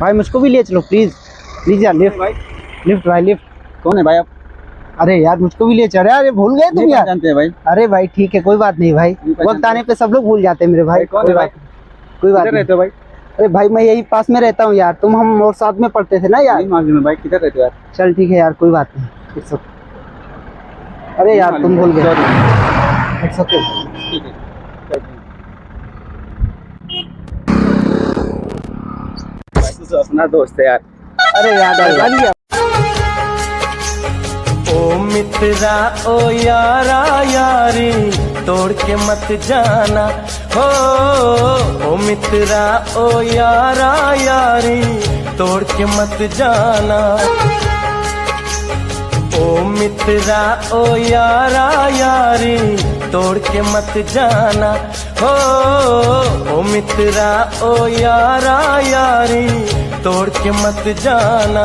भाई मुझको भी ले चलो प्लीज प्लीज यार, लिफ्ट भाई लिफ्ट भाई लिफ्ट। कौन है भाई आप? अरे यार मुझको भी ले चल रहे, अरे भूल गए तुम यार। जानते हैं भाई? अरे भाई ठीक है कोई बात नहीं भाई, वक्त आने पे सब लोग भूल जाते हैं मेरे भाई। कौन है भाई? कोई बात किधर नहीं। रहते हो भाई? अरे भाई मैं यही पास में रहता हूँ यार, तुम हम और साथ में पढ़ते थे ना यार। मालूम है भाई, किधर रहते हो यार? चल ठीक है यार कोई बात नहीं, इट्स ओके। अरे यार तुम भूल गए, इट्स ओके। ठीक है। तू तो अपना दोस्त है यार। अरे यार यार ओ मित्रा ओ यारा यारी तोड़ के मत जाना हो। ओ मित्रा ओ यारा यारी तोड़ के मत जाना। ओ मित्रा ओ यारा यारी तोड़ के मत जाना हो। ओ मित्रा ओ यारा यारी तोड़ के मत जाना।